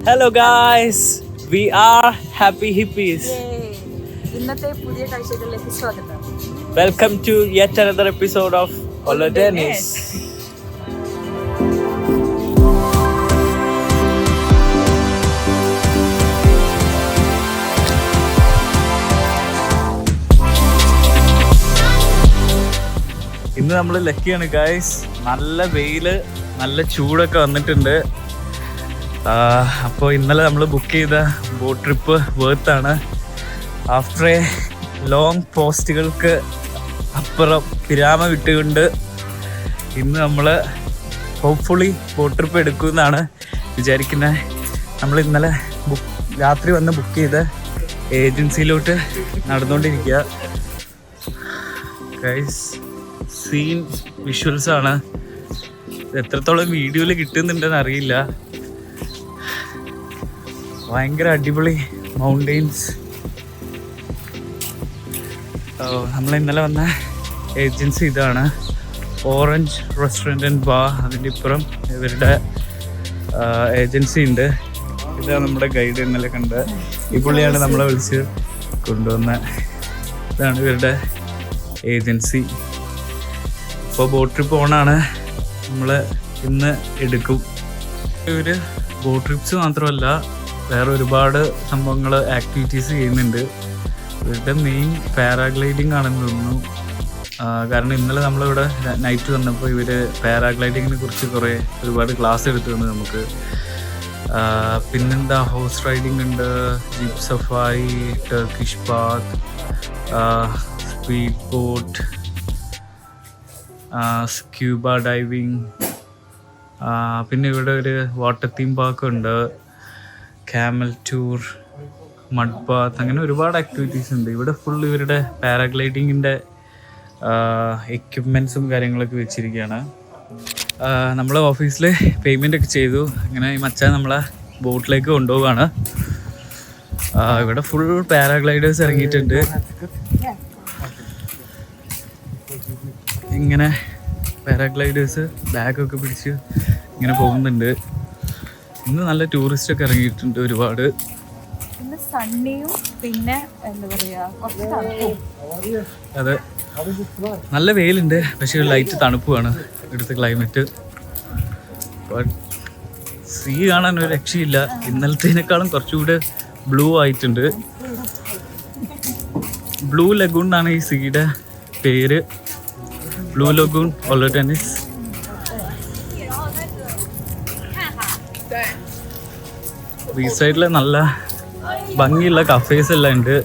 Hello guys, we are Happy Hippies. ഇന്നത്തെ പുതിയ കാഴ്ചകളിലേക്ക് സ്വാഗതം. Welcome to yet another episode of Holodenis. ഇന്ന് നമ്മൾ ലക്കിയാണ് ഗായ്സ്. നല്ല വെയില്, നല്ല ചൂടൊക്കെ വന്നിട്ടുണ്ട്. അപ്പോൾ ഇന്നലെ നമ്മൾ ബുക്ക് ചെയ്ത ബോട്ട് ട്രിപ്പ് വേർത്താണ്. ആഫ്റ്റർ എ ലോങ് പോസ്റ്റുകൾക്ക് അപ്പുറം വിരാമ വിട്ടുകൊണ്ട് ഇന്ന് നമ്മൾ ഹോപ്പ്ഫുള്ളി ബോട്ട് ട്രിപ്പ് എടുക്കുമെന്നാണ് വിചാരിക്കുന്നത്. നമ്മൾ ഇന്നലെ രാത്രി വന്ന് ബുക്ക് ചെയ്ത ഏജൻസിയിലോട്ട് നടന്നുകൊണ്ടിരിക്കുക. ഗൈസ്, സീൻ വിഷ്വൽസാണ്. എത്രത്തോളം വീഡിയോയിൽ കിട്ടുന്നുണ്ടെന്ന് അറിയില്ല. ഭയങ്കര അടിപൊളി മൗണ്ടെയിൻസ്. നമ്മൾ ഇന്നലെ വന്ന ഏജൻസി ഇതാണ്, ഓറഞ്ച് റെസ്റ്റോറൻറ്റ് ആൻഡ് ബാർ. അതിൻ്റെ ഇപ്പുറം ഇവരുടെ ഏജൻസി ഉണ്ട്. ഇതാണ് നമ്മുടെ ഗൈഡ് ഇന്നലെ കണ്ട. ഈ പുള്ളിയാണ് നമ്മളെ വിളിച്ച് കൊണ്ടുവന്ന. ഇതാണ് ഇവരുടെ ഏജൻസി. ഇപ്പോൾ ബോട്ട് ട്രിപ്പ് ഓണാണ്, നമ്മൾ ഇന്ന് എടുക്കും. ഇവർ ബോട്ട് ട്രിപ്സ് മാത്രമല്ല വേറെ ഒരുപാട് സംഭവങ്ങൾ, ആക്ടിവിറ്റീസ് ചെയ്യുന്നുണ്ട്. ഇവരുടെ മെയിൻ പാരാഗ്ലൈഡിങ് ആണെന്ന് തോന്നുന്നു. കാരണം ഇന്നലെ നമ്മളിവിടെ നൈറ്റ് വന്നപ്പോൾ ഇവർ പാരാഗ്ലൈഡിങ്ങിനെ കുറിച്ച് ഒരുപാട് ക്ലാസ് എടുത്തു തന്നു നമുക്ക്. പിന്നെന്താ, ഹോഴ്സ് റൈഡിങ് ഉണ്ട്, jeep safari, Turkish bath, speed boat, scuba diving, പിന്നെ ഇവിടെ ഒരു വാട്ടർ തീം പാർക്ക് ഉണ്ട്, ക്യാമൽ ടൂർ, മഡ് ബാത്ത്, അങ്ങനെ ഒരുപാട് ആക്ടിവിറ്റീസ് ഉണ്ട്. ഇവിടെ ഫുൾ ഇവരുടെ പാരാഗ്ലൈഡിങ്ങിൻ്റെ എക്യുപ്മെൻറ്റ്സും കാര്യങ്ങളൊക്കെ വെച്ചിരിക്കുകയാണ്. നമ്മൾ ഓഫീസിൽ പേയ്മെൻ്റ് ഒക്കെ ചെയ്തു. അങ്ങനെ ഈ മച്ചാൻ നമ്മളെ ബോട്ടിലേക്ക് കൊണ്ടുപോവുകയാണ്. ഇവിടെ ഫുൾ പാരാഗ്ലൈഡേഴ്സ് ഇറങ്ങിയിട്ടുണ്ട്. ഇങ്ങനെ പാരാഗ്ലൈഡേഴ്സ് ബാഗൊക്കെ പിടിച്ച് ഇങ്ങനെ പോകുന്നുണ്ട്. ഇന്ന് നല്ല ടൂറിസ്റ്റൊക്കെ ഇറങ്ങിയിട്ടുണ്ട് ഒരുപാട്. സണ്ണിയും പിന്നെ എന്താ പറയുക, അതെ, നല്ല വെയിലുണ്ട്, പക്ഷേ ലൈറ്റ് തണുപ്പുമാണ് ഇവിടുത്തെ ക്ലൈമറ്റ്. സീ കാണാൻ ഒരു രക്ഷയില്ല. ഇന്നലത്തേനേക്കാളും കുറച്ചുകൂടെ ബ്ലൂ ആയിട്ടുണ്ട്. ബ്ലൂ ലഗൂൺ എന്നാണ് ഈ സീയുടെ പേര്. Blue Lagoon Oludeniz. ഈ സൈഡിൽ നല്ല ഭംഗിയുള്ള കഫേസ് എല്ലാം ഉണ്ട്.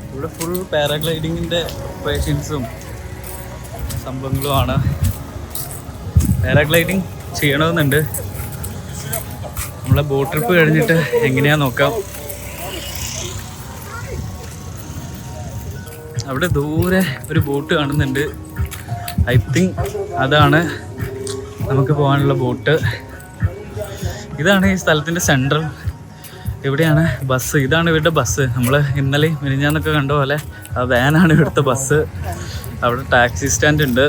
ഇവിടെ ഫുൾ പാരാഗ്ലൈഡിങ്ങിൻ്റെ ഓപ്പറേഷൻസും സംഭവങ്ങളുമാണ്. പാരാഗ്ലൈഡിങ് ചെയ്യണമെന്നുണ്ട്. നമ്മളെ ബോട്ട് ട്രിപ്പ് കഴിഞ്ഞിട്ട് എങ്ങനെയാണെന്ന് നോക്കാം. അവിടെ ദൂരെ ഒരു ബോട്ട് കാണുന്നുണ്ട്. ഐ തിങ്ക് അതാണ് നമുക്ക് പോകാനുള്ള ബോട്ട്. ഇതാണ് ഈ സ്ഥലത്തിൻ്റെ സെൻട്രൽ. ഇവിടെയാണ് ബസ്. ഇതാണ് ഇവരുടെ ബസ്. നമ്മൾ ഇന്നലെ മിനിഞ്ഞാന്നൊക്കെ കണ്ട പോലെ ആ വാനാണ് ഇവിടുത്തെ ബസ്. അവിടെ ടാക്സി സ്റ്റാൻഡ് ഉണ്ട്.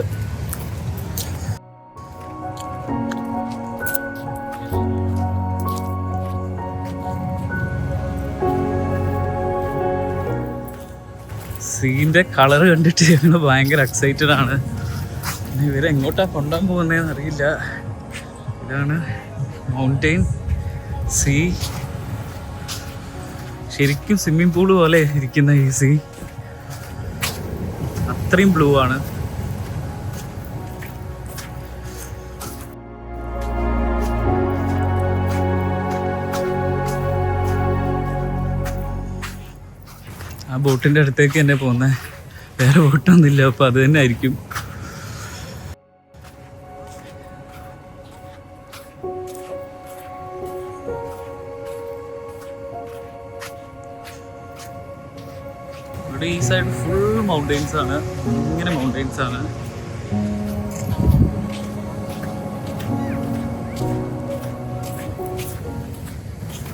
സീൻ്റെ കളർ കണ്ടിട്ട് ഞങ്ങൾ ഭയങ്കര എക്സൈറ്റഡ് ആണ്. ഇവരെങ്ങോട്ടാണ് കൊണ്ടുപോകാൻ പോകുന്നതെന്ന് അറിയില്ല. ഇതാണ് മൗണ്ടെയിൻ, സീ. ശരിക്കും സ്വിമ്മിംഗ് പൂള് പോലെ ഇരിക്കുന്ന ഈ സീ. അത്രയും ബ്ലൂ ആണ്. ആ ബോട്ടിൻ്റെ അടുത്തേക്ക് തന്നെ പോകുന്നത്. വേറെ ബോട്ടൊന്നുമില്ല, അപ്പോൾ അത് തന്നെ ആയിരിക്കും. ഇവിടെ ഈ സൈഡ് ഫുൾ മൗണ്ടെയിൻസ് ആണ്. ഇങ്ങനെ മൗണ്ടെയിൻസ് ആണ്.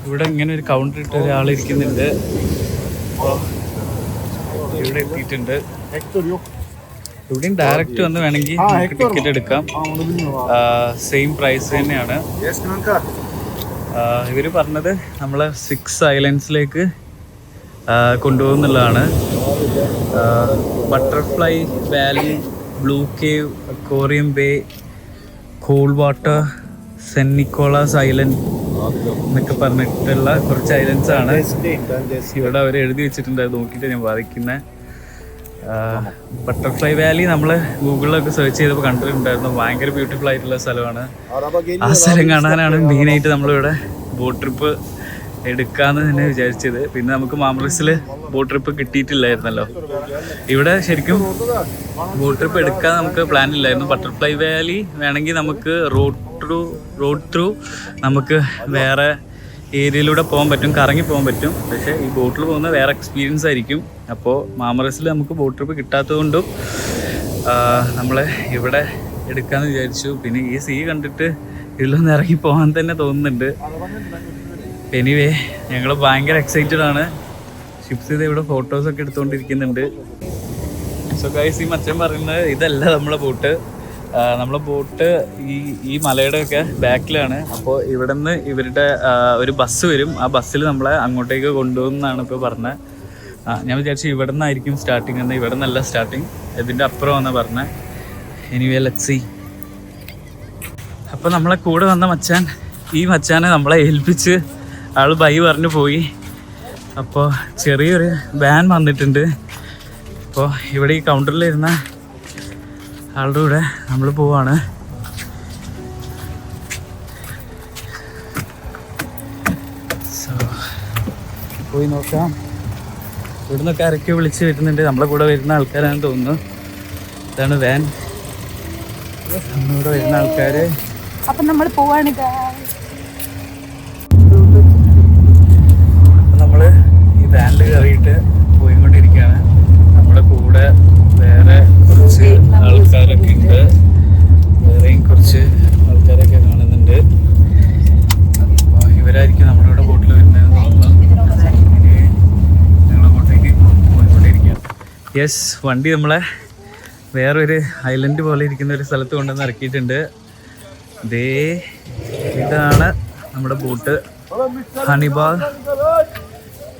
ഇവിടെ ഇങ്ങനെ ഒരു കൗണ്ടർ ഇട്ട് ഒരാൾ ഇരിക്കുന്നുണ്ട്. ഇവിടെ എത്തിയിട്ടുണ്ട്. ഇവിടെയും ഡയറക്റ്റ് വന്ന് വേണമെങ്കിൽ ടിക്കറ്റ് എടുക്കാം. സെയിം പ്രൈസ് തന്നെയാണ്. ഇവർ പറഞ്ഞത് നമ്മളെ 6 ഐലൻഡ്സിലേക്ക് കൊണ്ടുപോകുന്നുള്ളതാണ്. Butterfly Valley, Blue Cave, Aquarium Bay, Cold Water, Saint Nicholas Island എന്നൊക്കെ പറഞ്ഞിട്ടുള്ള കുറച്ച് ഐലൻഡ്സ് ആണ് ഇവിടെ അവർ എഴുതി വെച്ചിട്ടുണ്ട്. അത് നോക്കിയിട്ട് ഞാൻ വായിക്കുന്നത്. ബട്ടർഫ്ലൈ വാലി നമ്മൾ ഗൂഗിളിലൊക്കെ സെർച്ച് ചെയ്തപ്പോൾ കണ്ടിട്ടുണ്ടായിരുന്നു. ഭയങ്കര ബ്യൂട്ടിഫുൾ ആയിട്ടുള്ള സ്ഥലമാണ്. ആ സ്ഥലം കാണാനാണ് മെയിനായിട്ട് നമ്മളിവിടെ ബോട്ട് ട്രിപ്പ് എടുക്കാമെന്ന് തന്നെ വിചാരിച്ചത്. പിന്നെ നമുക്ക് മാമറിസിൽ ബോട്ട് ട്രിപ്പ് കിട്ടിയിട്ടില്ലായിരുന്നല്ലോ. ഇവിടെ ശരിക്കും ബോട്ട് ട്രിപ്പ് എടുക്കാൻ നമുക്ക് പ്ലാൻ ഇല്ലായിരുന്നു. ബട്ടർഫ്ലൈ വാലി വേണമെങ്കിൽ നമുക്ക് റോഡ് ത്രൂ നമുക്ക് വേറെ ഏരിയയിലൂടെ പോകാൻ പറ്റും, കറങ്ങി പോകാൻ പറ്റും. പക്ഷേ ഈ ബോട്ടിൽ പോകുന്ന വേറെ എക്സ്പീരിയൻസ് ആയിരിക്കും. അപ്പോൾ മാമറിസിൽ നമുക്ക് ബോട്ട് ട്രിപ്പ് കിട്ടാത്തത് കൊണ്ടും നമ്മൾ ഇവിടെ എടുക്കാമെന്ന് വിചാരിച്ചു. പിന്നെ ഈ സീ കണ്ടിട്ട് ഇതിലൊന്ന് ഇറങ്ങി പോകാൻ തന്നെ തോന്നുന്നുണ്ട്. എനിവേ ഞങ്ങൾ ഭയങ്കര എക്സൈറ്റഡ് ആണ്. ഷിപ്സ് ചെയ്ത് ഇവിടെ ഫോട്ടോസൊക്കെ എടുത്തുകൊണ്ടിരിക്കുന്നുണ്ട്. സോ ഗൈസ്, ഈ മച്ചൻ പറയുന്നത് ഇതല്ല നമ്മളെ ബോട്ട്. നമ്മളെ ബോട്ട് ഈ മലയുടെയൊക്കെ ബാക്കിലാണ്. അപ്പോൾ ഇവിടെ നിന്ന് ഇവരുടെ ഒരു ബസ് വരും. ആ ബസ്സിൽ നമ്മളെ അങ്ങോട്ടേക്ക് കൊണ്ടുപോകുന്നതാണ് ഇപ്പോൾ പറഞ്ഞത്. ഞാൻ വിചാരിച്ചു ഇവിടെ നിന്നായിരിക്കും സ്റ്റാർട്ടിങ് എന്ന്. ഇവിടെ നിന്നല്ല സ്റ്റാർട്ടിങ്, ഇതിൻ്റെ അപ്പുറമാണെന്ന് പറഞ്ഞത്. Anyway let's see. അപ്പോൾ നമ്മളെ കൂടെ വന്ന മച്ചാൻ, ഈ മച്ചാനെ നമ്മളെ ഏൽപ്പിച്ച് ആൾ ബൈ പറഞ്ഞു പോയി. അപ്പോൾ ചെറിയൊരു വാൻ വന്നിട്ടുണ്ട്. അപ്പോൾ ഇവിടെ ഈ കൗണ്ടറിലിരുന്ന ആളുടെ കൂടെ നമ്മൾ പോവാണ്. സോ പോയി നോക്കാം. ഇവിടെ നിന്നൊക്കെ ആരൊക്കെ വിളിച്ച് വരുന്നുണ്ട്. നമ്മളെ കൂടെ വരുന്ന ആൾക്കാരാണെന്ന് തോന്നുന്നു. ഇതാണ് വാൻ. നമ്മളിവിടെ വരുന്ന ആൾക്കാർ. അപ്പം നമ്മൾ പോവാണ്. നമ്മൾ ഈ വാനിൽ കയറിയിട്ട് പോയിക്കൊണ്ടിരിക്കുകയാണ്. നമ്മുടെ കൂടെ വേറെ കുറച്ച് ആൾക്കാരൊക്കെ ഉണ്ട്. വേറെയും കുറച്ച് ആൾക്കാരൊക്കെ കാണുന്നുണ്ട്. അപ്പോൾ ഇവരായിരിക്കും നമ്മുടെ ഇവിടെ ബോട്ടിൽ വരുന്നതെന്ന് തോന്നുന്നു. ഞങ്ങൾ അങ്ങോട്ടേക്ക് പോയിക്കൊണ്ടിരിക്കുകയാണ്. യെസ്, വണ്ടി നമ്മളെ വേറൊരു ഐലൻഡ് പോലെ ഇരിക്കുന്ന ഒരു സ്ഥലത്ത് കൊണ്ടുവന്ന് ഇറക്കിയിട്ടുണ്ട്. ഇതാണ് നമ്മുടെ ബോട്ട്, ഹണിബാൾ.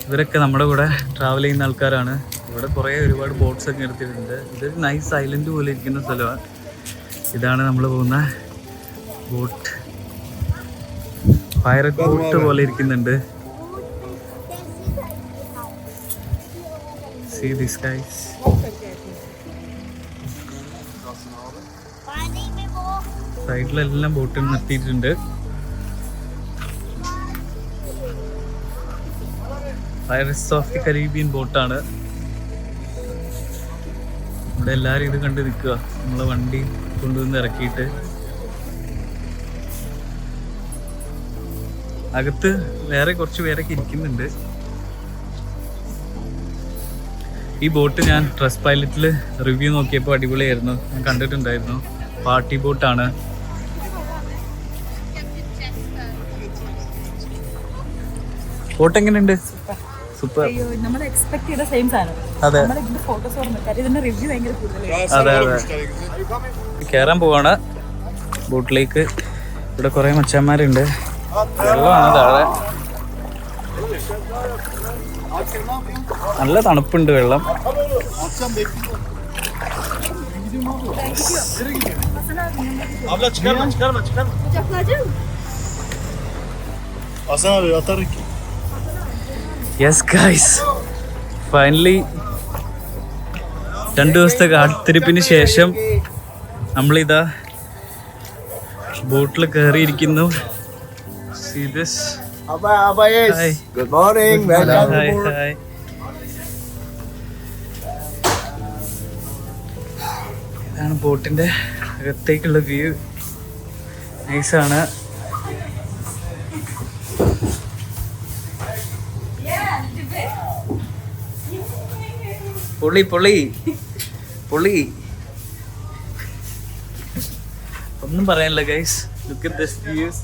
ഇവരൊക്കെ നമ്മുടെ കൂടെ ട്രാവൽ ചെയ്യുന്ന ആൾക്കാരാണ്. ഇവിടെ കുറേ ഒരുപാട് ബോട്ട്സ് ഒക്കെ എടുത്തിട്ടുണ്ട്. ഇതൊരു നൈസ് ഐലൻഡ് പോലെ ഇരിക്കുന്ന സ്ഥലമാണ്. ഇതാണ് നമ്മൾ പോകുന്ന ബോട്ട്. പൈററ്റ് ബോട്ട് പോലെ ഇരിക്കുന്നുണ്ട്. See these guys. സൈഡിലെല്ലാം ബോട്ടിൽ നിർത്തിയിട്ടുണ്ട്. പൈററ്റ്സ് ഓഫ് ദി കരീബിയൻ ബോട്ടാണ്. ഇവിടെ എല്ലാവരും ഇത് കണ്ട് നിൽക്കുക. നമ്മളെ വണ്ടി കൊണ്ടുവന്ന് ഇറക്കിയിട്ട് അകത്ത് വേറെ കുറച്ച് പേരൊക്കെ ഇരിക്കുന്നുണ്ട്. ഈ ബോട്ട് ഞാൻ ട്രസ്റ്റ് പൈലറ്റിൽ റിവ്യൂ നോക്കിയപ്പോൾ അടിപൊളിയായിരുന്നു. ഞാൻ കണ്ടിട്ടുണ്ടായിരുന്നു. പാർട്ടി ബോട്ടാണ്. ബോട്ട് എങ്ങനെയുണ്ട്? സൂപ്പർ. അതെ അതെ അതെ. കയറാൻ പോവാണ് ബോട്ടിലേക്ക്. ഇവിടെ കുറേ മച്ചാന്മാരുണ്ട്. വെള്ളമാണ് താഴെ. നല്ല തണുപ്പുണ്ട് വെള്ളം. യെസ് ഗൈസ്, ഫൈനലി 2 ദിവസത്തെ കാത്തിരിപ്പിന് ശേഷം നമ്മളിതാ ബോട്ടിൽ കയറിയിരിക്കുന്നു. See this? Hi. Good morning. Welcome. Hi. ഇതാണ് ബോട്ടിന്റെ അകത്തേക്കുള്ള വ്യൂ. നൈസാണ്. പൊളി പൊളി പൊളി. ഒന്നും പറയാനില്ല guys. Look at this views.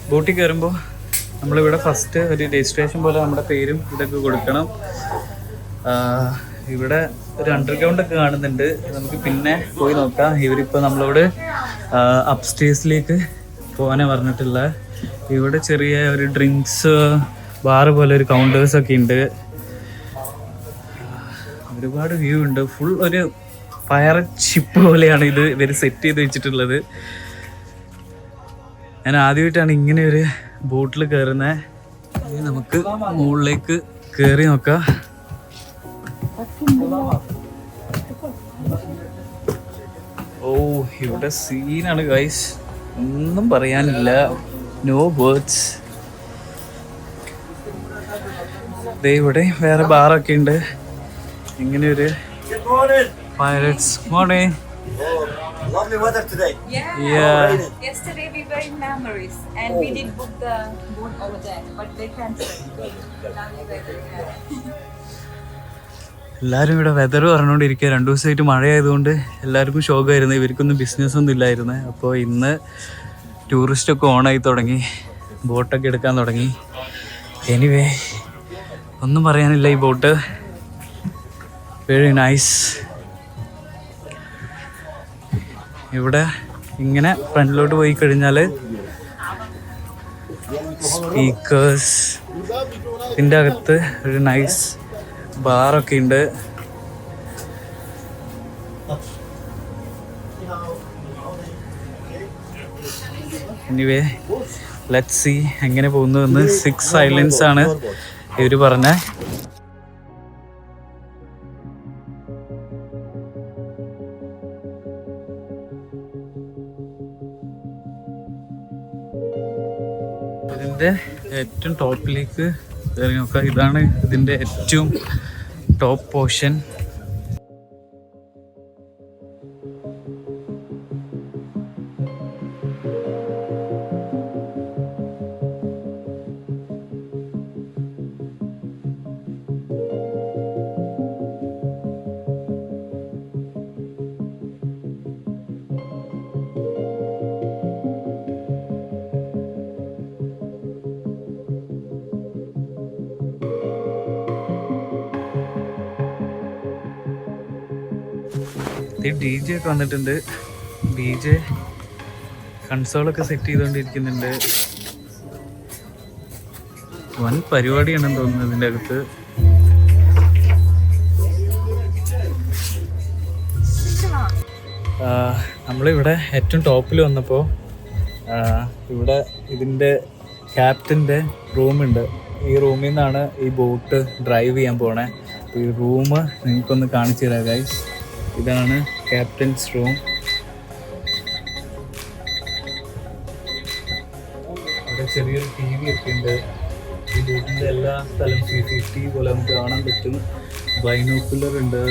ബോട്ടിൽ കയറുമ്പോൾ നമ്മളിവിടെ ഫസ്റ്റ് ഒരു രജിസ്ട്രേഷൻ പോലെ നമ്മുടെ പേരും ഇതൊക്കെ കൊടുക്കണം. ഇവിടെ ഒരു അണ്ടർഗ്രൗണ്ട് ഒക്കെ കാണുന്നുണ്ട്, നമുക്ക് പിന്നെ പോയി നോക്കാം. ഇവരിപ്പോൾ നമ്മളോട് അപ്സ്റ്റേഴ്സിലേക്ക് പോകാനാണ് പറഞ്ഞിട്ടുള്ള. ഇവിടെ ചെറിയ ഒരു ഡ്രിങ്ക്സ് ബാർ പോലെ ഒരു കൗണ്ടേഴ്സൊക്കെ ഉണ്ട്. ഒരുപാട് വ്യൂ ഉണ്ട്. ഫുൾ ഒരു പൈററ്റ് ഷിപ്പ് പോലെയാണ് ഇത് ഇവർ സെറ്റ് ചെയ്ത് വെച്ചിട്ടുള്ളത്. ഞാൻ ആദ്യമായിട്ടാണ് ഇങ്ങനെ ഒരു ബോട്ടിൽ കയറുന്നത്. നമുക്ക് മുകളിലേക്ക് കയറി നോക്കാം. ഓ, ഇവിടെ സീനാണ് ഗൈസ്, ഒന്നും പറയാനില്ല, നോ വേർഡ്സ്. ഇവിടെ വേറെ ബാറൊക്കെ ഉണ്ട്. ഇങ്ങനെ ഒരു pirates. Morning. Lovely weather today. Yeah. Yesterday we were in Memories and we did book the boat over there, but they cancelled. Lovely weather. എല്ലാവരും ഇവിടെ വെതർ പറഞ്ഞുകൊണ്ടിരിക്കുക. 2 ദിവസമായിട്ട് മഴയായതുകൊണ്ട് എല്ലാവർക്കും ഷോക്കായിരുന്നു. ഇവർക്കൊന്നും ബിസിനസ് ഒന്നും ഇല്ലായിരുന്നു. അപ്പോൾ ഇന്ന് ടൂറിസ്റ്റൊക്കെ ഓണായി തുടങ്ങി, ബോട്ടൊക്കെ എടുക്കാൻ തുടങ്ങി. എനിവേ, ഒന്നും പറയാനില്ല. ഈ ബോട്ട് വെരി നൈസ്. ഇവിടെ ഇങ്ങനെ ഫ്രണ്ടിലോട്ട് പോയി കഴിഞ്ഞാൽ സ്പീക്കേഴ്സ്, ഇതിൻ്റെ അകത്ത് ഒരു നൈസ് ബാറൊക്കെ ഉണ്ട്. എനിവേ, ലെറ്റ്സ് സീ എങ്ങനെ പോകുന്നു എന്ന്. 6 ഐലൻഡ്സ് ആണ് ഇവർ പറഞ്ഞത്. ഇതിൻ്റെ ഏറ്റവും ടോപ്പിലേക്ക് കയറി നോക്കാം. ഇതാണ് ഇതിൻ്റെ ഏറ്റവും ടോപ്പ് പോർഷൻ. DJ ഒക്കെ വന്നിട്ടുണ്ട്. DJ കൺസോളൊക്കെ സെറ്റ് ചെയ്തുകൊണ്ടിരിക്കുന്നുണ്ട്. വൻ പരിപാടിയാണെന്ന് തോന്നുന്നു ഇതിൻ്റെ അകത്ത്. നമ്മളിവിടെ ഏറ്റവും ടോപ്പിൽ വന്നപ്പോൾ ഇവിടെ ഇതിൻ്റെ ക്യാപ്റ്റൻ്റെ റൂമുണ്ട്. ഈ റൂമിൽ നിന്നാണ് ഈ ബോട്ട് ഡ്രൈവ് ചെയ്യാൻ പോണേ. അപ്പോൾ ഈ റൂം നിങ്ങൾക്കൊന്ന് കാണിച്ചു തരാം ഗൈസ്. ഇതാണ് ക്യാപ്റ്റൻസ് റൂം. അവിടെ ചെറിയൊരു TV ഒക്കെ ഉണ്ട്. ഈ ബോട്ടിൻ്റെ എല്ലാ സ്ഥലം CCTV പോലെ നമുക്ക് കാണാൻ പറ്റും. ബൈനോക്കുലർ ഉണ്ട്.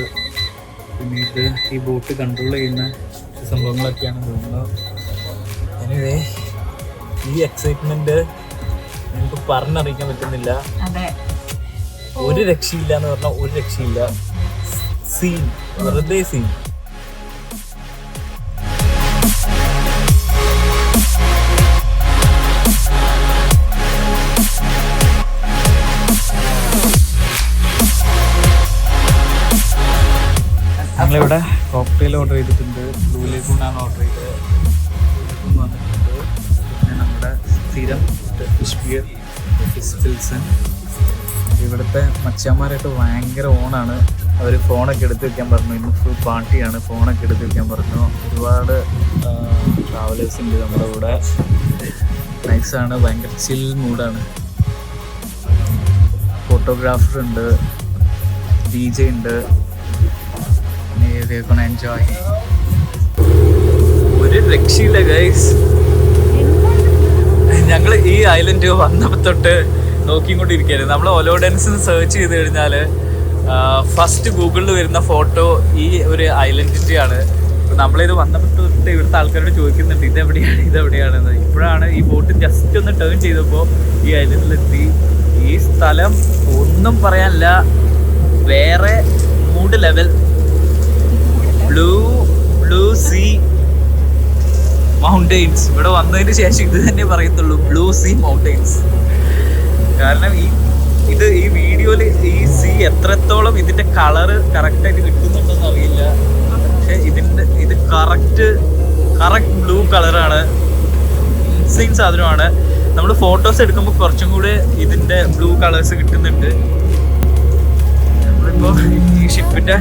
പിന്നെ ഇത് ഈ ബോട്ട് കൺട്രോൾ ചെയ്യുന്ന സംഭവങ്ങളൊക്കെയാണ് തോന്നുന്നത്. എനിവേ, ഈ എക്സൈറ്റ്മെന്റ് നമുക്ക് പറഞ്ഞറിയിക്കാൻ പറ്റുന്നില്ല. ഒരു രക്ഷയില്ല എന്ന് പറഞ്ഞാൽ ഒരു രക്ഷയില്ല. സീൻ, വെറുതെ സീൻ. നമ്മളിവിടെ കോക്ടെയിൽ ഓർഡർ ചെയ്തിട്ടുണ്ട്. ബ്ലൂ ലേഗൂണാണ് ഓർഡർ ചെയ്തത്. വന്നിട്ടുണ്ട്. പിന്നെ നമ്മുടെ സ്ഥിരം ഫിഷ് ബിയർ, ഫിഷ് പിൽസൺ. ഇവിടുത്തെ മച്ചാന്മാരൊക്കെ ഭയങ്കര ഓണാണ്. അവർ ഫോണൊക്കെ എടുത്ത് വയ്ക്കാൻ പറഞ്ഞു. ഇന്ന് ഫുൾ പാർട്ടിയാണ്. ഫോണൊക്കെ എടുത്ത് വയ്ക്കാൻ പറഞ്ഞു. ഒരുപാട് ട്രാവലേഴ്സ് ഉണ്ട് നമ്മുടെ കൂടെ. നൈസാണ്, ഭയങ്കര ചിൽ മൂഡാണ്. ഫോട്ടോഗ്രാഫർ ഉണ്ട്, DJ ഉണ്ട്. എൻജോയ്. ഒരു രക്ഷയില്ല ഗൈസ്. ഞങ്ങൾ ഈ ഐലൻഡ് വന്നപ്പോൾ തൊട്ട് നോക്കിക്കൊണ്ടിരിക്കുകയായിരുന്നു. നമ്മൾ ഒലോഡൻസ് സെർച്ച് ചെയ്ത് കഴിഞ്ഞാൽ ഫസ്റ്റ് ഗൂഗിളിൽ വരുന്ന ഫോട്ടോ ഈ ഒരു ഐലൻഡിൻ്റെയാണ്. അപ്പോൾ നമ്മളിത് വന്നപ്പോൾ തൊട്ട് ഇവിടുത്തെ ആൾക്കാരോട് ചോദിക്കുന്നുണ്ട് ഇതെവിടെയാണെന്ന്. ഇപ്പോഴാണ് ഈ ബോട്ട് ജസ്റ്റ് ഒന്ന് ടേൺ ചെയ്തപ്പോൾ ഈ ഐലൻഡിലെത്തി. ഈ സ്ഥലം ഒന്നും പറയാനില്ല, വേറെ mood level. Blue sea mountains. ഇവിടെ വന്നതിന് ശേഷം ഇത് തന്നെ പറയത്തുള്ളൂ, ബ്ലൂ സീ മൗണ്ടെയ്ൻസ്. കാരണം ഈ വീഡിയോയിൽ ഈ സീ എത്രത്തോളം ഇതിന്റെ കളറ് കറക്റ്റായിട്ട് കിട്ടുന്നുണ്ടെന്ന് അറിയില്ല. പക്ഷെ ഇത് കറക്റ്റ് ബ്ലൂ കളറാണ്. ഇൻസൈൻ സാധനമാണ്. നമ്മൾ ഫോട്ടോസ് എടുക്കുമ്പോൾ കുറച്ചും കൂടെ ഇതിന്റെ ബ്ലൂ കളേഴ്സ് കിട്ടുന്നുണ്ട്. നമ്മളിപ്പോൾ ഈ ഷിപ്പിന്റെ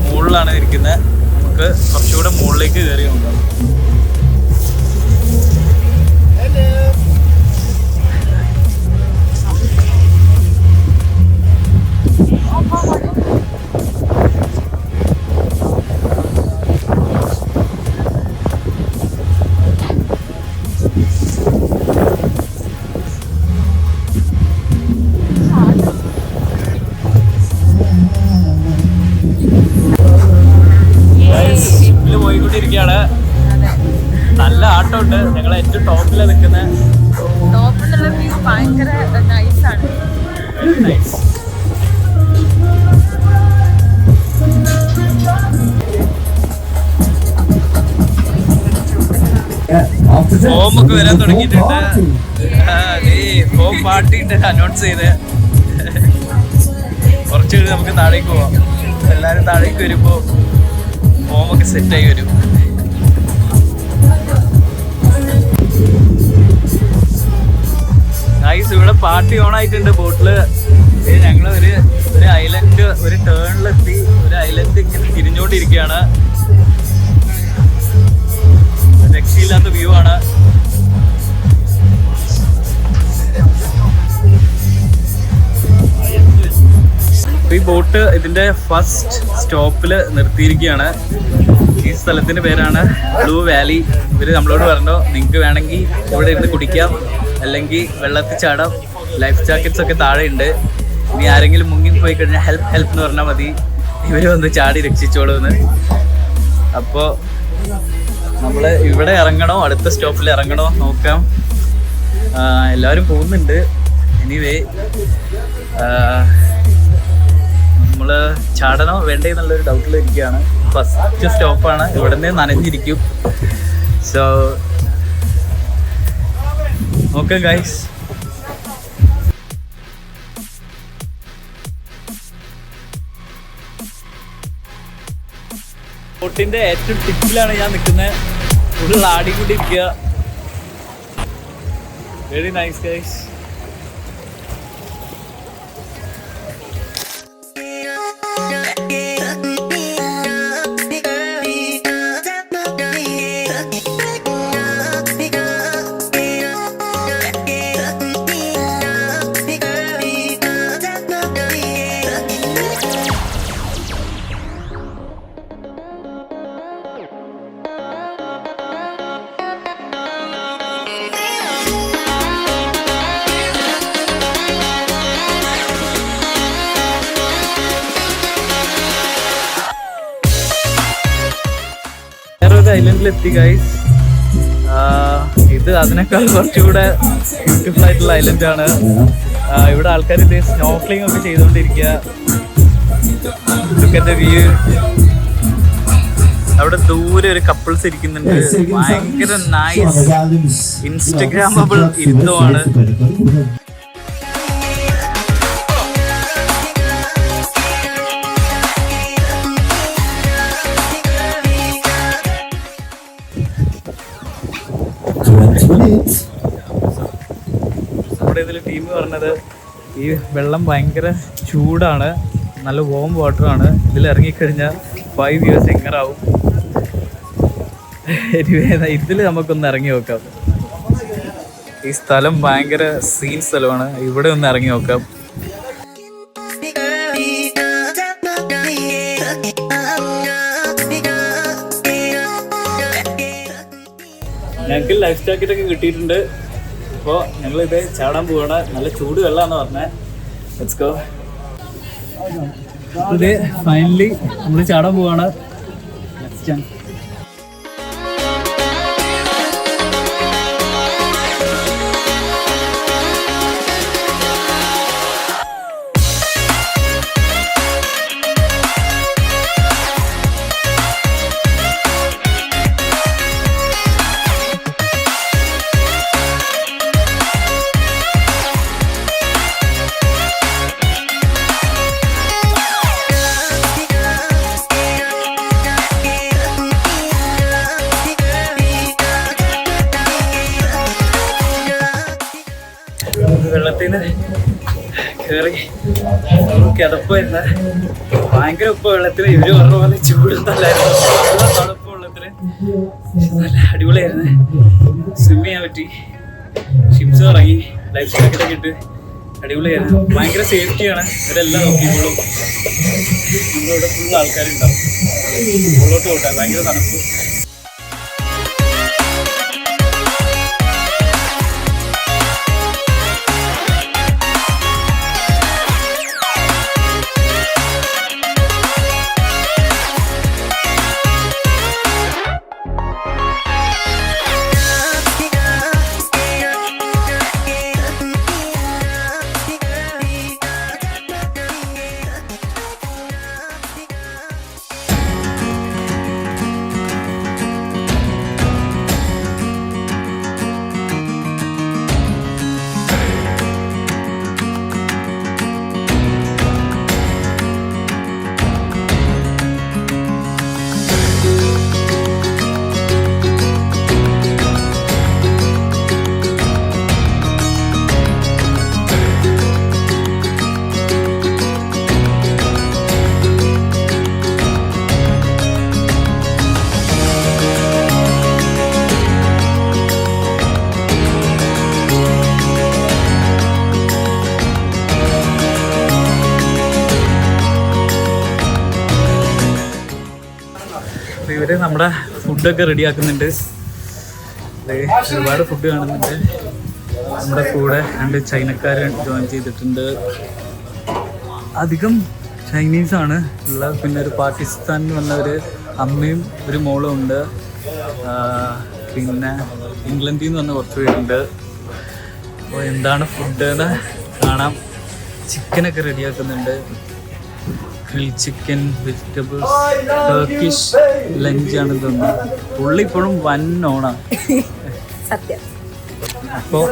മുകളിലാണ് ഇരിക്കുന്നത്. നമുക്ക് കുറച്ചുകൂടെ മുകളിലേക്ക് കയറി നോക്കാം. ഷിപ്പില് പോയിക്കൊണ്ടിരിക്കുകയാണ്. നല്ല ആട്ടമുണ്ട്. ഞങ്ങൾ ഏറ്റവും ടോപ്പിലാണ് നിൽക്കുന്നത്. ടോപ്പിലുള്ള വ്യൂ ഭയങ്കര നൈസാണ്. Very nice. ഫോമൊക്കെ വരാൻ തുടങ്ങിയിട്ടുണ്ട്. ഫോം പാർട്ടിയിട്ട് അനൗൺസ് ചെയ്ത് കുറച്ച് നമുക്ക് താഴേക്ക് പോവാം. എല്ലാവരും താഴേക്ക് വരുമ്പോൾ ഫോമൊക്കെ സെറ്റായി വരും. നൈസ്. ഇവിടെ പാർട്ടി ഓൺ ആയിട്ടുണ്ട് ബോട്ടില്. ഞങ്ങൾ ഒരു ഐലൻഡ് ഒരു ടേണിലെത്തി. ഒരു ഐലൻഡ് ഇങ്ങനെ തിരിഞ്ഞോണ്ടിരിക്കുകയാണ്. രക്ഷയില്ലാത്ത വ്യൂ ആണ്. ഈ ബോട്ട് ഇതിന്റെ ഫസ്റ്റ് സ്റ്റോപ്പില് നിർത്തിയിരിക്കുകയാണ്. ഈ സ്ഥലത്തിന്റെ പേരാണ് ബ്ലൂ വാലി. ഇവര് നമ്മളോട് പറഞ്ഞു നിങ്ങൾക്ക് വേണമെങ്കിൽ ഇവിടെ ഇരുന്ന് കുടിക്കാം, അല്ലെങ്കിൽ വെള്ളത്തിൽ ചാടാം. ലൈഫ് ജാക്കറ്റ്സ് ഒക്കെ താഴെ ഉണ്ട്. ഇനി ആരെങ്കിലും മുങ്ങി പോയി കഴിഞ്ഞാൽ ഹെൽപ്പ് എന്ന് പറഞ്ഞാൽ മതി, ഇവര് വന്ന് ചാടി രക്ഷിച്ചോളൂന്ന്. അപ്പോൾ നമ്മൾ ഇവിടെ ഇറങ്ങണോ അടുത്ത സ്റ്റോപ്പിൽ ഇറങ്ങണോ നോക്കാം. എല്ലാവരും പോകുന്നുണ്ട്. എനിവേ നമ്മൾ ചാടണോ വേണ്ടേ എന്നുള്ളൊരു ഡൗട്ടിലിരിക്കുകയാണ്. ഫസ്റ്റ് സ്റ്റോപ്പാണ്. ഇവിടെ നിന്ന് നനഞ്ഞിരിക്കും. സോ നോക്കാം ഗൈസ്. ബോട്ടിന്റെ ഏറ്റവും ടിപ്പിലാണ് ഞാൻ നിൽക്കുന്നത്. ഫുൾ ആടിക്കൊണ്ടിരിക്കുക. Very nice guys. ഐലൻഡിലെത്തി ഗൈസ്. ഇത് അതിനേക്കാൾ കുറച്ചുകൂടെ ബ്യൂട്ടിഫുൾ ആയിട്ടുള്ള ഐലൻഡാണ്. ഇവിടെ ആൾക്കാർ ഇത് സ്നോക്ലിംഗ് ഒക്കെ ചെയ്തുകൊണ്ടിരിക്കുക. വ്യൂ. അവിടെ ദൂരെ ഒരു കപ്പിൾസ് ഇരിക്കുന്നുണ്ട്. ഭയങ്കര നൈസ് ഇൻസ്റ്റഗ്രാമബിൾ ഇരുത്തമാണ്. നമ്മുടെ ഇതിൽ ടീം പറഞ്ഞത് ഈ വെള്ളം ഭയങ്കര ചൂടാണ്, നല്ല വോം വാട്ടറാണ്. ഇതിൽ ഇറങ്ങിക്കഴിഞ്ഞാൽ 5 years എങ്ങനാവും. ഇതിൽ നമുക്കൊന്ന് ഇറങ്ങി നോക്കാം. ഈ സ്ഥലം ഭയങ്കര സീൻ സ്ഥലമാണ്. ഇവിടെ ഒന്ന് ഇറങ്ങി നോക്കാം. ഞങ്ങൾക്ക് ലൈഫ് ജാക്കറ്റ് ഒക്കെ കിട്ടിയിട്ടുണ്ട്. അപ്പോൾ ഞങ്ങളിത് ചാടാൻ പോവാണ്. നല്ല ചൂട് വെള്ളമാണെന്ന് പറഞ്ഞത്. Let's go. ഇത് ഫൈനലി നമ്മൾ ചാടാൻ പോവാണ്. കയറി കിതപ്പ് വരുന്ന ഭയങ്കര ഉപ്പ് വെള്ളത്തിൽ ഇവര് പറഞ്ഞ പോലെ ചൂടുന്നല്ലായിരുന്നു, നല്ല തണുപ്പ് വെള്ളത്തില് നല്ല അടിപൊളിയായിരുന്നു. സ്വിം ചെയ്യാൻ പറ്റി, ഷിംസ് ഇറങ്ങി, ലൈഫ് ജാക്കറ്റൊക്കെ ഇട്ട് അടിപൊളിയായിരുന്നു. ഭയങ്കര സേഫ്റ്റിയാണ്, ഇവരെല്ലാം നോക്കിക്കോളും. നമ്മളിവിടെ ഫുൾ ആൾക്കാരുണ്ടാവും. ഉള്ളോട്ട് പോട്ടെ, ഭയങ്കര തണുപ്പ്. ഇവര് നമ്മുടെ ഫുഡൊക്കെ റെഡിയാക്കുന്നുണ്ട്. ഒരുപാട് ഫുഡ് കാണുന്നുണ്ട്. നമ്മുടെ കൂടെ 2 ചൈനക്കാരൻ ജോയിൻ ചെയ്തിട്ടുണ്ട്. അധികം ചൈനീസാണ് ഉള്ളത്. പിന്നെ ഒരു പാകിസ്ഥാനിൽ വന്ന ഒരു അമ്മയും ഒരു മോളും ഉണ്ട്. പിന്നെ ഇംഗ്ലണ്ടിൽ നിന്ന് വന്ന കുറച്ച് പേരുണ്ട്. അപ്പോൾ എന്താണ് ഫുഡ് എന്ന് കാണാം. ചിക്കനൊക്കെ റെഡിയാക്കുന്നുണ്ട്. ഗ്രിൽ ചിക്കൻ, വെജിറ്റബിൾസ്, ടർക്കിഷ് ലഞ്ചാണ് തോന്നുന്നത്. പുള്ളി ഇപ്പോഴും വൻ ഓണാണ്. സത്യം. അപ്പോൾ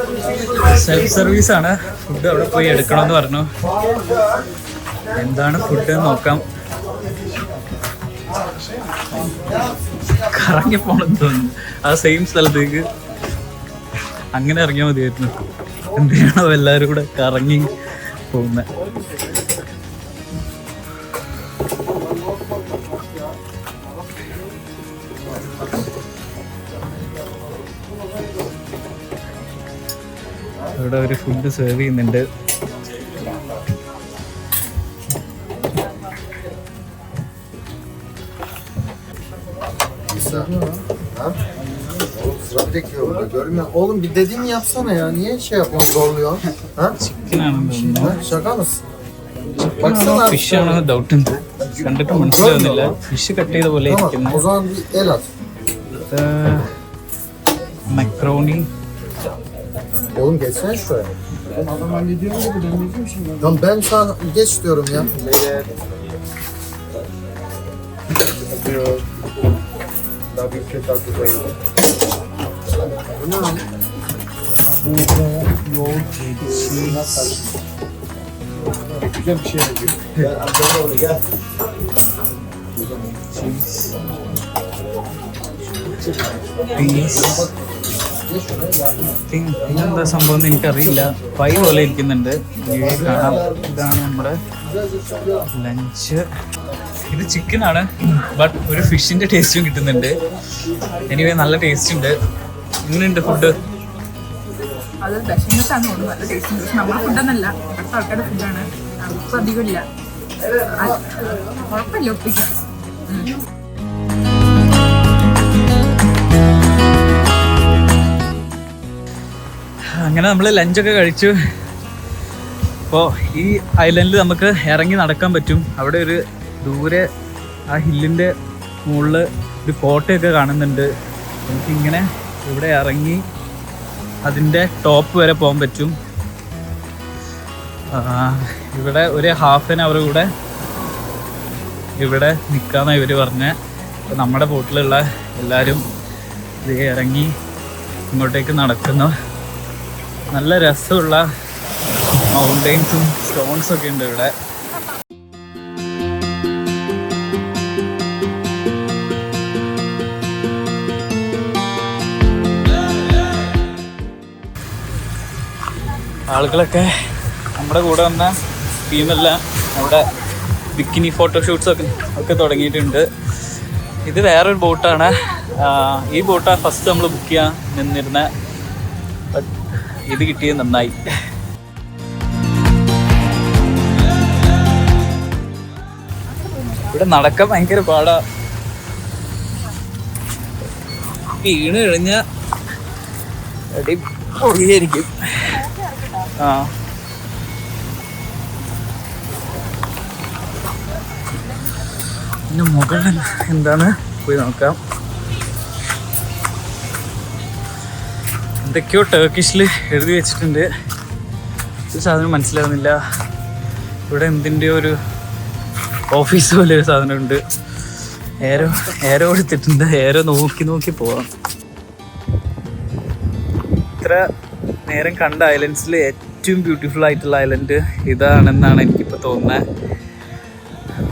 സെൽഫ് സർവീസാണ്. ഫുഡ് അവിടെ പോയി എടുക്കണമെന്ന് പറഞ്ഞു. എന്താണ് ഫുഡ് നോക്കാം. കറങ്ങി പോണെന്ന് തോന്നുന്നു. ആ സെയിം സ്ഥലത്തേക്ക് അങ്ങനെ ഇറങ്ങിയാൽ മതിയായിരുന്നു. എന്തിനാണോ എല്ലാവരും കൂടെ കറങ്ങി പോകുന്നത്. ഇവിടെ ഒരു ഫുഡ് സെർവ് ചെയ്യുന്നുണ്ട്. Oğlum bir dediğini yapsana ya. Niye şey yapıyorsun, zorluyorsun? Ha? Chicken ആണെന്ന് തോന്നുന്നു. Şaka mısın? Baksana. ഫിഷ് ആണെന്ന് ഡൗട്ട് ഉണ്ട്. കണ്ടിട്ട് മനസ്സിലാവുന്നില്ല. ഫിഷ് കട്ട് ചെയ്ത പോലെ Tamam. ഇരിക്കുന്നു. O zaman bir el at. Macaroni. Oğlum geçsene şuraya. Adam hallediyor mu? Ben diyeceğim şimdi. Tamam ben sana geç diyorum ya. Daha bir şey tatlı koyayım. Bu ne lan? Burada yoğurt, güzel bir şey yapıyor. ഇതെന്താ സംഭവം എന്ന് എനിക്കറിയില്ല. Pi പോലെ ഇരിക്കുന്നുണ്ട്. കാണാം. ഇതാണ് നമ്മുടെ lunch. ഇത് ചിക്കനാണ്, ബട്ട് ഒരു ഫിഷിന്റെ ടേസ്റ്റും കിട്ടുന്നുണ്ട്. എനിവേ നല്ല ടേസ്റ്റ് ഉണ്ട്. എങ്ങനെയുണ്ട് ഫുഡ്? അത് ദക്ഷിണത്താണ് തോന്നുന്നു. നല്ല ടേസ്റ്റ് ഉണ്ട്. പക്ഷെ നമ്മുടെ ഫുഡൊന്നല്ല, അടുത്ത ആൾക്കാരുടെ ഫുഡാണ്. ഉപ്പ് അധികമില്ല. കുഴപ്പമില്ല, ഒപ്പിക്കാം. അങ്ങനെ നമ്മൾ ലഞ്ചൊക്കെ കഴിച്ചു. അപ്പോൾ ഈ ഐലൻഡിൽ നമുക്ക് ഇറങ്ങി നടക്കാൻ പറ്റും. അവിടെ ഒരു ദൂരെ ആ ഹില്ലിൻ്റെ മുകളിൽ ഒരു കോട്ടയൊക്കെ കാണുന്നുണ്ട്. നമുക്കിങ്ങനെ ഇവിടെ ഇറങ്ങി അതിൻ്റെ ടോപ്പ് വരെ പോകാൻ പറ്റും. ഇവിടെ ഒരു ഹാഫ് ആൻ അവർ കൂടെ ഇവിടെ നിൽക്കാമെന്നാണ് ഇവർ പറഞ്ഞത്. അപ്പോൾ നമ്മുടെ ബോട്ടിലുള്ള എല്ലാവരും ഇത് ഇറങ്ങി ഇങ്ങോട്ടേക്ക് നടക്കുന്നു. നല്ല രസമുള്ള മൗണ്ടെയിൻസും സ്റ്റോൺസൊക്കെ ഉണ്ട് ഇവിടെ. ആളുകളൊക്കെ നമ്മുടെ കൂടെ വന്ന ടീമെല്ലാം അവിടെ ബിക്കിനി ഫോട്ടോഷൂട്ട്സ് ഒക്കെ തുടങ്ങിയിട്ടുണ്ട്. ഇത് വേറൊരു ബോട്ടാണ്. ഈ ബോട്ടാണ് ഫസ്റ്റ് നമ്മൾ ബുക്ക് ചെയ്യാൻ നിന്നിരുന്നത്. ബട്ട് ഇത് കിട്ടിയത് നന്നായി. ഇവിടെ നടക്കാൻ ഭയങ്കര പാടാ. വീണ് കഴിഞ്ഞ അടി പൊളിയായിരിക്കും. പിന്നെ മുകളിൽ എന്താണ് പോയി നോക്കാം. എന്തൊക്കെയോ ടർക്കിഷിൽ എഴുതി വെച്ചിട്ടുണ്ട്. ഒരു സാധനം മനസ്സിലാവുന്നില്ല. ഇവിടെ എന്തിൻ്റെയോ ഒരു ഓഫീസ് പോലെ ഒരു സാധനമുണ്ട്. ഏരോ എടുത്തിട്ടുണ്ട്. ഏരോ നോക്കി പോവാം. ഇത്ര നേരം കണ്ട ഐലൻഡ്സിൽ ഏറ്റവും ബ്യൂട്ടിഫുൾ ആയിട്ടുള്ള ഐലൻഡ് ഇതാണെന്നാണ് എനിക്കിപ്പോൾ തോന്നുന്നത്.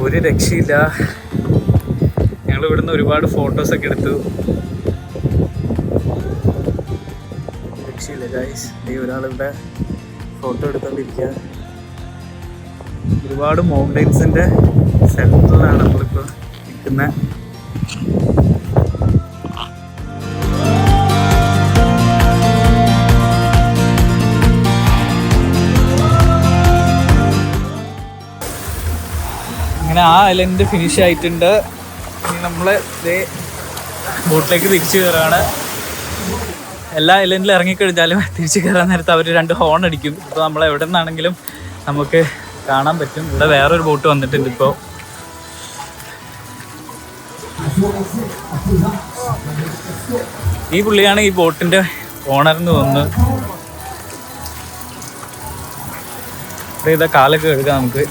ഒരു രക്ഷയില്ല. ഞങ്ങൾ ഇവിടുന്ന് ഒരുപാട് ഫോട്ടോസൊക്കെ എടുത്തു. രക്ഷയില്ല ഗൈസ്. ഒരാളിവിടെ ഫോട്ടോ എടുത്തോണ്ടിരിക്കുക. ഒരുപാട് മൗണ്ടൈൻസിൻ്റെ സെൻറ്ററിലാണ് നമ്മളിപ്പോൾ നിൽക്കുന്നത്. അങ്ങനെ ആ ഐലൻഡ് ഫിനിഷ് ആയിട്ടുണ്ട്. ഇനി നമ്മൾ ഇതേ ബോട്ടിലേക്ക് തിരിച്ചു കയറാണ്. എല്ലാ ഐലൻഡിലും ഇറങ്ങിക്കഴിഞ്ഞാലും തിരിച്ചു കയറാൻ നേരത്ത് അവർ 2 ഹോൺ അടിക്കും. ഇപ്പോൾ നമ്മൾ എവിടെ നിന്നാണെങ്കിലും നമുക്ക് കാണാൻ പറ്റും. ഇവിടെ വേറൊരു ബോട്ട് വന്നിട്ടുണ്ട് ഇപ്പോൾ. ഈ പുള്ളിയാണ് ഈ ബോട്ടിൻ്റെ ഓണർന്ന് തോന്നുന്നു. ഇതാ കാലൊക്കെ കഴുകാം നമുക്ക്.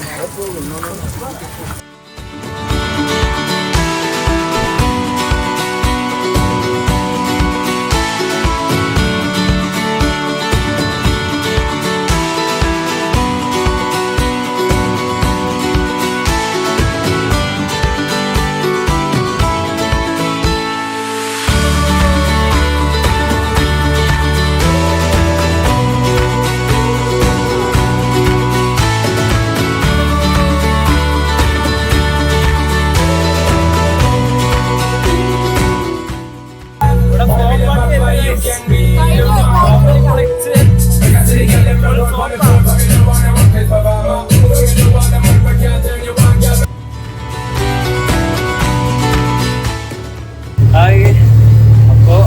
അപ്പോൾ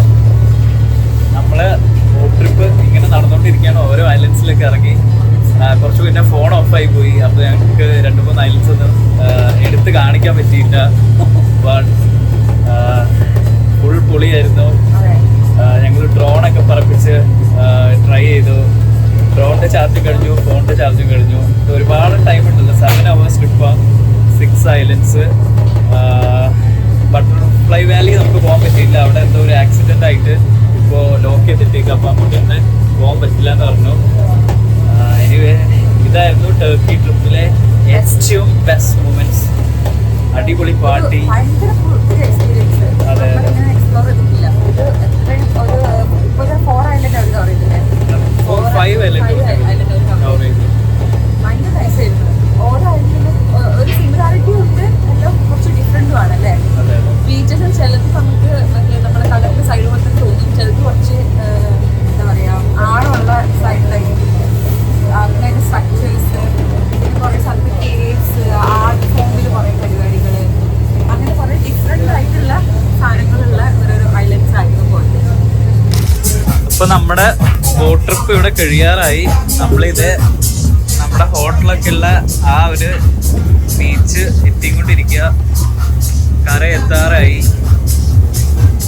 നമ്മള് ബോട്ട് ട്രിപ്പ് ഇങ്ങനെ നടന്നുകൊണ്ടിരിക്കുകയാണ്. ഓരോ ഐലൻഡ്സിലൊക്കെ ഇറങ്ങി. കുറച്ച് പിന്നെ ഫോൺ ഓഫായി പോയി. അപ്പോൾ ഞങ്ങൾക്ക് 2-3 ഐലൻഡ്സ് ഒന്നും എടുത്ത് കാണിക്കാൻ പറ്റിയില്ല. ഫുൾ പൊളിയായിരുന്നു. ഞങ്ങൾ ഡ്രോണൊക്കെ പറപ്പിച്ച് ട്രൈ ചെയ്തു. ഡ്രോണിൻ്റെ ചാർജ് കഴിഞ്ഞു, ഫോണിൻ്റെ ചാർജും കഴിഞ്ഞു. ഒരുപാട് ടൈം ഉണ്ടല്ലോ. 7 hours ട്രിപ്പാണ്. 6 ഐലൻഡ്സ്. ബട്ടർഫ്ലൈ വാലി നമുക്ക് പോകാൻ പറ്റിയില്ല. അവിടെ എന്തോ ഒരു ആക്സിഡൻ്റ് ആയിട്ട് ഇപ്പോൾ ലോക്ക് ചെയ്തിട്ടേക്ക്. അപ്പോൾ അങ്ങോട്ട് തന്നെ പോകാൻ പറ്റില്ല എന്ന് പറഞ്ഞു. എനിവേ ഇതായിരുന്നു ടർക്കി ട്രിപ്പിലെ ഏറ്റവും ബെസ്റ്റ് മൊമെന്റ്സ്. അടിപൊളി പാർട്ടി. അതെ അതെ. 4-5 ഐലൻഡ് കവർ ചെയ്തു. ഓരോ ഐലൻഡിലും ഒരു സിമിലാരിറ്റി ഉണ്ട്, എല്ലാം കുറച്ച് ഡിഫറെന്റും ആണല്ലേ. ബീച്ചസ് ചിലത് നമുക്ക് നമ്മുടെ കടലിന്റെ സൈഡ് പോലെ തോന്നും, ചിലത് കുറച്ച് എന്താ പറയാ ആഴമുള്ള സൈഡിലായിരിക്കും. അങ്ങനെ സ്ട്രക്ചേഴ്സ്, പിന്നെ കുറേ സ്ഥലത്ത് കേവ്സ്, ആർട്ട് ഫോമിൽ കുറേ പരിപാടികൾ, അങ്ങനെ കുറേ ഡിഫറെന്റ് ആയിട്ടുള്ള സാധനങ്ങളുള്ള ഓരോരോ ഐലൻഡ്സ് ആയിരുന്നു പോയിട്ട്. ഇപ്പൊ നമ്മുടെ ബോട്ട് ട്രിപ്പ് ഇവിടെ കഴിയാറായി. നമ്മളിത് നമ്മുടെ ഹോട്ടലൊക്കെ ഉള്ള ആ ഒരു ബീച്ച് എത്തിക്കൊണ്ടിരിക്കുക. കര എത്താറായി.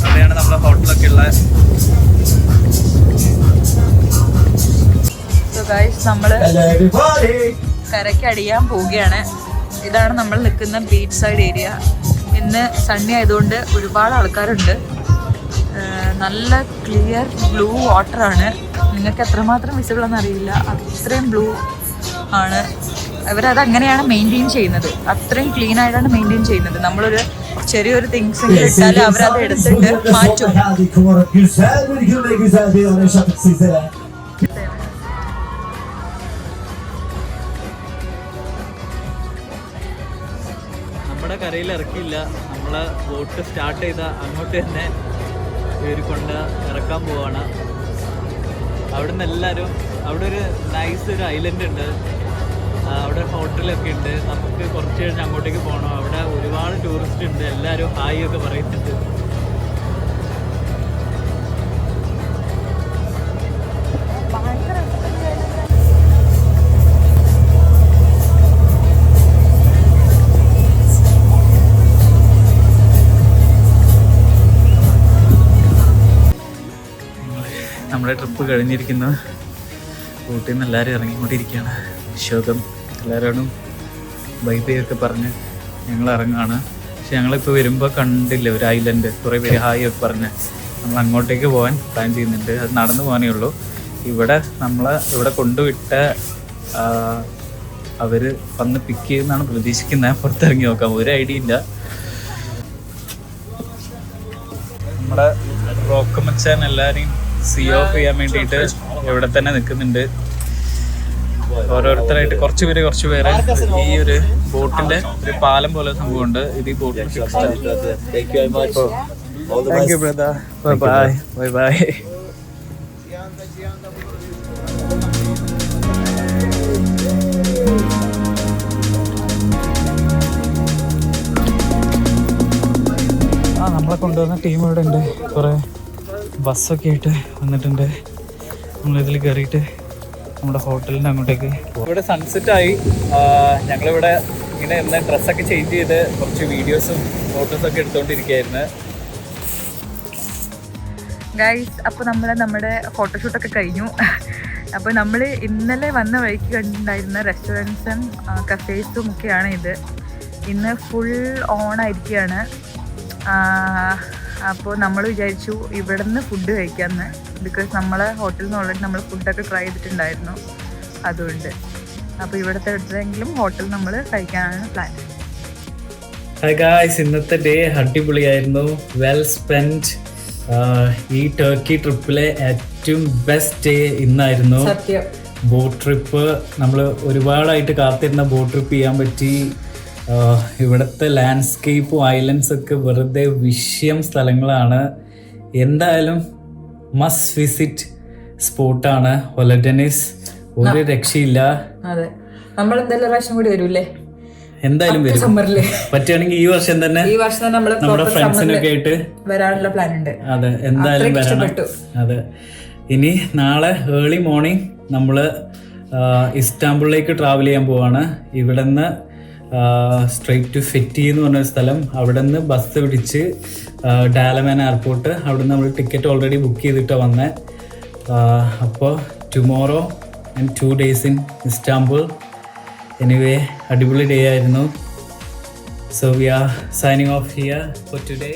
അവിടെയാണ് നമ്മുടെ ഹോട്ടലൊക്കെ ഉള്ളത്. നമ്മള് കരയ്ക്ക് അടിയാൻ പോവുകയാണ്. ഇതാണ് നമ്മൾ നിൽക്കുന്ന ബീച്ച് സൈഡ് ഏരിയ. ഇന്ന് സണ്ണി ആയതുകൊണ്ട് ഒരുപാട് ആൾക്കാരുണ്ട്. നല്ല ക്ലിയർ ബ്ലൂ വാട്ടറാണ്. നിങ്ങൾക്ക് എത്രമാത്രം വിസിബിൾ ആണെന്ന് അറിയില്ല, അത്രയും ബ്ലൂ ആണ്. അവരത് അങ്ങനെയാണ് മെയിൻറ്റെയിൻ ചെയ്യുന്നത്. അത്രയും ക്ലീൻ ആയിട്ടാണ് മെയിൻറ്റെയിൻ ചെയ്യുന്നത്. നമ്മളൊരു ചെറിയൊരു തിങ്സ് ഇട്ടാൽ അവരത് എടുത്തിട്ട് മാറ്റും. നമ്മളെ കരയിൽ ഇറക്കിയില്ല. നമ്മളെ ബോട്ട് സ്റ്റാർട്ട് ചെയ്ത അങ്ങോട്ട് തന്നെ കയറിക്കൊണ്ട് ഇറക്കാൻ പോവാണ്. അവിടെ നിന്ന് എല്ലാവരും, അവിടെ ഒരു നൈസ് ഒരു ഐലൻഡ് ഉണ്ട്, അവിടെ ഹോട്ടലൊക്കെ ഉണ്ട്. നമുക്ക് കുറച്ച് കഴിഞ്ഞ് അങ്ങോട്ടേക്ക് പോകണം. അവിടെ ഒരുപാട് ടൂറിസ്റ്റ് ഉണ്ട്. എല്ലാവരും ഹായ് ഒക്കെ പറയുന്നുണ്ട്. നമ്മുടെ ട്രിപ്പ് കഴിഞ്ഞിരിക്കുന്നു. ഊട്ടിയിൽ നിന്ന് എല്ലാവരും ഇറങ്ങിക്കൊണ്ടിരിക്കുകയാണ്. ശോകം എല്ലാവരോടും ബൈ ബൈ ഒക്കെ പറഞ്ഞ് ഞങ്ങൾ ഇറങ്ങുകയാണ്. പക്ഷെ ഞങ്ങളിപ്പോൾ വരുമ്പോൾ കണ്ടില്ല ഒരു ഐലൻഡ്. കുറേ പേര് ഹായ് ഒക്കെ പറഞ്ഞ് നമ്മൾ അങ്ങോട്ടേക്ക് പോകാൻ പ്ലാൻ ചെയ്യുന്നുണ്ട്. അത് നടന്നു പോകാനേ ഉള്ളൂ. ഇവിടെ കൊണ്ടുവിട്ട അവർ വന്ന് പിക്ക് ചെയ്യുന്നതാണ് പ്രതീക്ഷിക്കുന്നത്. പുറത്തിറങ്ങി നോക്കാം, ഒരു ഐഡിയ ഇല്ല. നമ്മുടെ റോക്കമച്ചാൻ എല്ലാവരെയും സീ ഓഫ് ചെയ്യാൻ വേണ്ടിയിട്ട് ഇവിടെ തന്നെ നിൽക്കുന്നുണ്ട്. ഓരോരുത്തരായിട്ട് കുറച്ച് പേരെ ഈ ഒരു ബോട്ടിന്റെ ഒരു പാലം പോലെ സംഭവമുണ്ട്. ഇത് ഈ ബോട്ടിൽ thank you brother. Bye bye bye. നമ്മളെ കൊണ്ടുവന്ന ടീം ഇവിടെ ഉണ്ട്. കുറേ ബസ്സൊക്കെ ആയിട്ട് വന്നിട്ടുണ്ട്. നമ്മളിതിൽ കയറിയിട്ട് നമ്മുടെ ഹോട്ടലിൻ്റെ അങ്ങോട്ടേക്ക് ഇവിടെ സൺസെറ്റ് ആയി. ഞങ്ങളിവിടെ ഇങ്ങനെ ഇന്ന് ഡ്രസ്സൊക്കെ ചേഞ്ച് ചെയ്ത് കുറച്ച് വീഡിയോസും ഫോട്ടോസൊക്കെ എടുത്തുകൊണ്ടിരിക്കുകയായിരുന്നു. ഗൈസ്, അപ്പോൾ നമ്മുടെ ഫോട്ടോഷൂട്ടൊക്കെ കഴിഞ്ഞു. അപ്പോൾ നമ്മൾ ഇന്നലെ വന്ന വഴിക്ക് കണ്ടിട്ടുണ്ടായിരുന്ന റെസ്റ്റോറൻറ്റ്സും കഫേസും ഒക്കെയാണ് ഇത്. ഇന്ന് ഫുൾ ഓൺ ആയിരിക്കുകയാണ്. അപ്പോൾ നമ്മൾ വിചാരിച്ചു ഇവിടെ നിന്ന് ഫുഡ് കഴിക്കാമെന്ന്. ബിക്കോസ് നമ്മളെ ഹോട്ടലിൽ നിന്ന് ഓൾറെഡി നമ്മൾ ഫുഡൊക്കെ ട്രൈ ചെയ്തിട്ടുണ്ടായിരുന്നു. അതുകൊണ്ട് അപ്പോൾ ഇവിടുത്തെ എടുത്തെങ്കിലും ഹോട്ടൽ നമ്മൾ കഴിക്കാനാണ് പ്ലാൻ. ഹായ് ഗായ്സ്, ഇന്നത്തെ ഡേ അടിപൊളിയായിരുന്നു. Well spend. ഈ ടർക്കി ട്രിപ്പിലെ ഏറ്റവും ബെസ്റ്റ് ഡേ ഇന്നായിരുന്നു. ബോട്ട് ട്രിപ്പ് നമ്മൾ ഒരുപാടായിട്ട് കാത്തിരുന്ന ബോട്ട് ട്രിപ്പ് ചെയ്യാൻ പറ്റി. ഇവിടുത്തെ ലാൻഡ്സ്കേപ്പും ഐലൻഡ്സ് ഒക്കെ വെറുതെ വിഷയം സ്ഥലങ്ങളാണ്. എന്തായാലും മസ്റ്റ് വിസിറ്റ് സ്പോട്ടാണ് ഒലഡനിസ്. ഒരു രക്ഷയില്ല. അതെ, നമ്മൾ എന്തായാലും പ്രാവശ്യം കൂടി വരൂല്ലേ? എന്തായാലും വരും. പറ്റുകയാണെങ്കിൽ ഈ വർഷം തന്നെ നമ്മുടെ ഫ്രണ്ട്സിനൊക്കെ ആയിട്ട് വരാനുള്ള പ്ലാൻ ഉണ്ട്. അതെ, എന്തായാലും വരണം. അതെ, ഇനി നാളെ ഏർലി മോർണിംഗ് നമ്മൾ ഇസ്താംബുളിലേക്ക് ട്രാവൽ ചെയ്യാൻ പോവാണ്. ഇവിടെ നിന്ന് സ്ട്രെയിറ്റ് ടു ഫെറ്റി എന്ന് പറഞ്ഞൊരു സ്ഥലം. അവിടെ നിന്ന് ബസ് പിടിച്ച് ഡാലമാൻ എയർപോർട്ട്. അവിടെ നിന്ന് നമ്മൾ ടിക്കറ്റ് ഓൾറെഡി ബുക്ക് ചെയ്തിട്ടാണ് വന്നത്. അപ്പോൾ tomorrow and 2 days in Istanbul. Anyway, അടിപൊളി ഡേ ആയിരുന്നു. So we are signing off here for today.